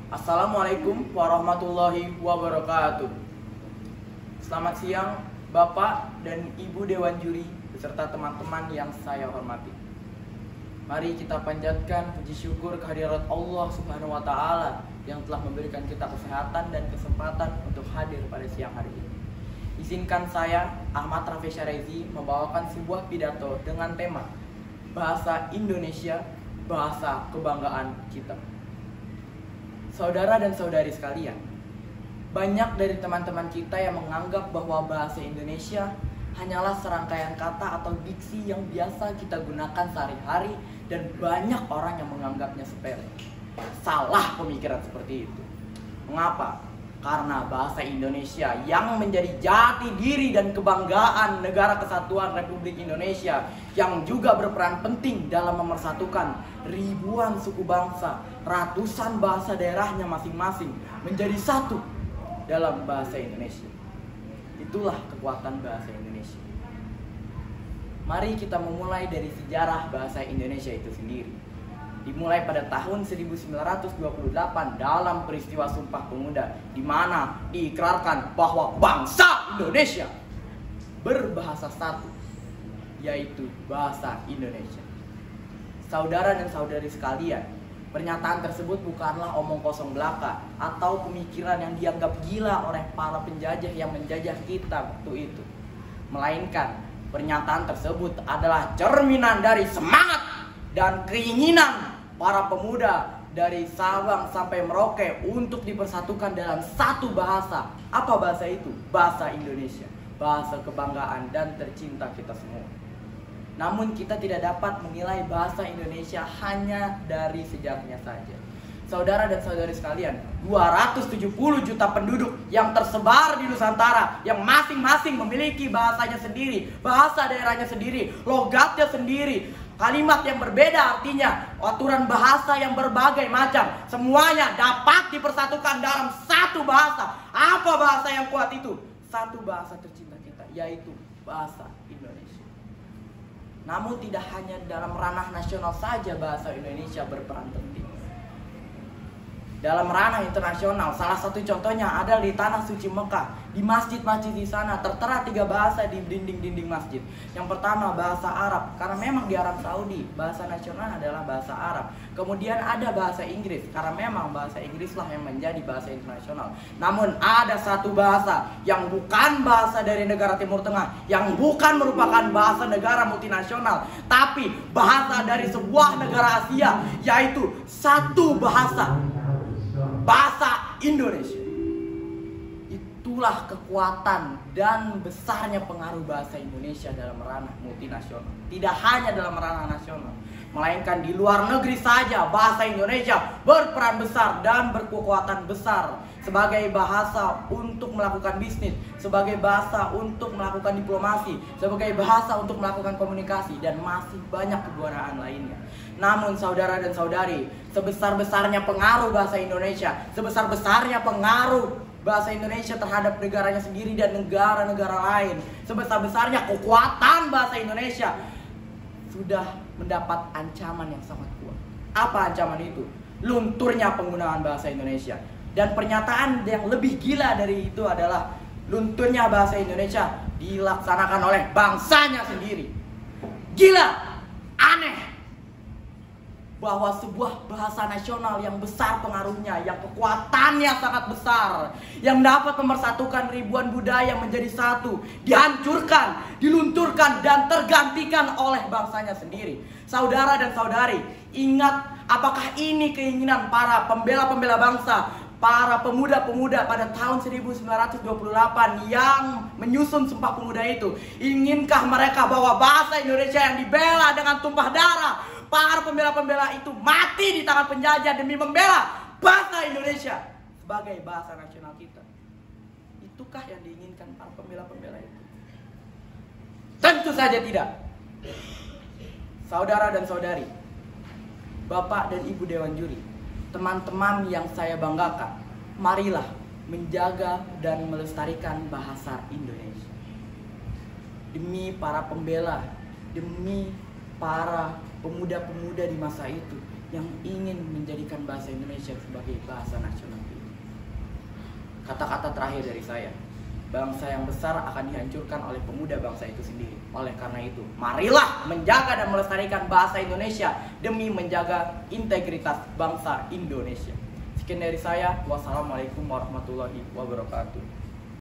Assalamualaikum warahmatullahi wabarakatuh. Selamat siang Bapak dan Ibu Dewan Juri beserta teman-teman yang saya hormati. Mari kita panjatkan puji syukur kehadirat Allah Subhanahu wa taala yang telah memberikan kita kesehatan dan kesempatan untuk hadir pada siang hari ini. Izinkan saya, Ahmad Rafi Syarezi, membawakan sebuah pidato dengan tema Bahasa Indonesia, Bahasa Kebanggaan Kita. Saudara dan saudari sekalian, banyak dari teman-teman kita yang menganggap bahwa bahasa Indonesia hanyalah serangkaian kata atau diksi yang biasa kita gunakan sehari-hari dan banyak orang yang menganggapnya sepele. Salah pemikiran seperti itu. Mengapa? Karena bahasa Indonesia yang menjadi jati diri dan kebanggaan Negara Kesatuan Republik Indonesia, yang juga berperan penting dalam memersatukan ribuan suku bangsa, ratusan bahasa daerahnya masing-masing menjadi satu dalam bahasa Indonesia. Itulah kekuatan bahasa Indonesia. Mari kita memulai dari sejarah bahasa Indonesia itu sendiri. Dimulai pada tahun 1928 dalam peristiwa Sumpah Pemuda, di mana diikrarkan bahwa bangsa Indonesia berbahasa satu, yaitu bahasa Indonesia. Saudara dan saudari sekalian, pernyataan tersebut bukanlah omong kosong belaka atau pemikiran yang dianggap gila oleh para penjajah yang menjajah kita waktu itu. Melainkan, pernyataan tersebut adalah cerminan dari semangat dan keinginan para pemuda dari Sabang sampai Merauke untuk dipersatukan dalam satu bahasa. Apa bahasa itu? Bahasa Indonesia, bahasa kebanggaan dan tercinta kita semua. Namun kita tidak dapat menilai bahasa Indonesia hanya dari sejarahnya saja. Saudara dan saudari sekalian, 270 juta penduduk yang tersebar di Nusantara, yang masing-masing memiliki bahasanya sendiri, bahasa daerahnya sendiri, logatnya sendiri, kalimat yang berbeda artinya, aturan bahasa yang berbagai macam, semuanya dapat dipersatukan dalam satu bahasa. Apa bahasa yang kuat itu? Satu bahasa tercinta kita, yaitu bahasa Indonesia. Namun tidak hanya dalam ranah nasional saja bahasa Indonesia berperan penting. Dalam ranah internasional, salah satu contohnya adalah di Tanah Suci Mekah. Di masjid-masjid di sana tertera 3 bahasa di dinding-dinding masjid. Yang pertama bahasa Arab, karena memang di Arab Saudi bahasa nasional adalah bahasa Arab. Kemudian ada bahasa Inggris, karena memang bahasa Inggrislah yang menjadi bahasa internasional. Namun ada satu bahasa yang bukan bahasa dari negara Timur Tengah, yang bukan merupakan bahasa negara multinasional, tapi bahasa dari sebuah negara Asia, yaitu satu bahasa Indonesia. Itulah kekuatan dan besarnya pengaruh bahasa Indonesia dalam ranah multinasional. Tidak hanya dalam ranah nasional, melainkan di luar negeri saja bahasa Indonesia berperan besar dan berkekuatan besar sebagai bahasa untuk melakukan bisnis, sebagai bahasa untuk melakukan diplomasi, sebagai bahasa untuk melakukan komunikasi, dan masih banyak kegunaan lainnya. Namun saudara dan saudari, sebesar-besarnya pengaruh bahasa Indonesia, sebesar-besarnya pengaruh bahasa Indonesia terhadap negaranya sendiri dan negara-negara lain, sebesar-besarnya kekuatan bahasa Indonesia sudah mendapat ancaman yang sangat kuat. Apa ancaman itu? Lunturnya penggunaan bahasa Indonesia. Dan pernyataan yang lebih gila dari itu adalah lunturnya bahasa Indonesia dilaksanakan oleh bangsanya sendiri. Gila, aneh bahwa sebuah bahasa nasional yang besar pengaruhnya, yang kekuatannya sangat besar, yang dapat memersatukan ribuan budaya menjadi satu, dihancurkan, dilunturkan, dan tergantikan oleh bangsanya sendiri. Saudara dan saudari, ingat, apakah ini keinginan para pembela-pembela bangsa, para pemuda-pemuda pada tahun 1928 yang menyusun Sumpah Pemuda itu? Inginkah mereka bahwa bahasa Indonesia yang dibela dengan tumpah darah, para pembela-pembela itu mati di tangan penjajah demi membela bahasa Indonesia sebagai bahasa nasional kita? Itukah yang diinginkan para pembela-pembela itu? Tentu saja tidak. Saudara dan saudari, Bapak dan Ibu Dewan Juri, teman-teman yang saya banggakan, marilah menjaga dan melestarikan bahasa Indonesia. Demi para pembela, demi para pemuda-pemuda di masa itu yang ingin menjadi menjadikan bahasa Indonesia sebagai bahasa nasional. Kata-kata terakhir dari saya, bangsa yang besar akan dihancurkan oleh pemuda bangsa itu sendiri. Oleh karena itu, marilah menjaga dan melestarikan bahasa Indonesia demi menjaga integritas bangsa Indonesia. Sekian dari saya. Wassalamualaikum warahmatullahi wabarakatuh.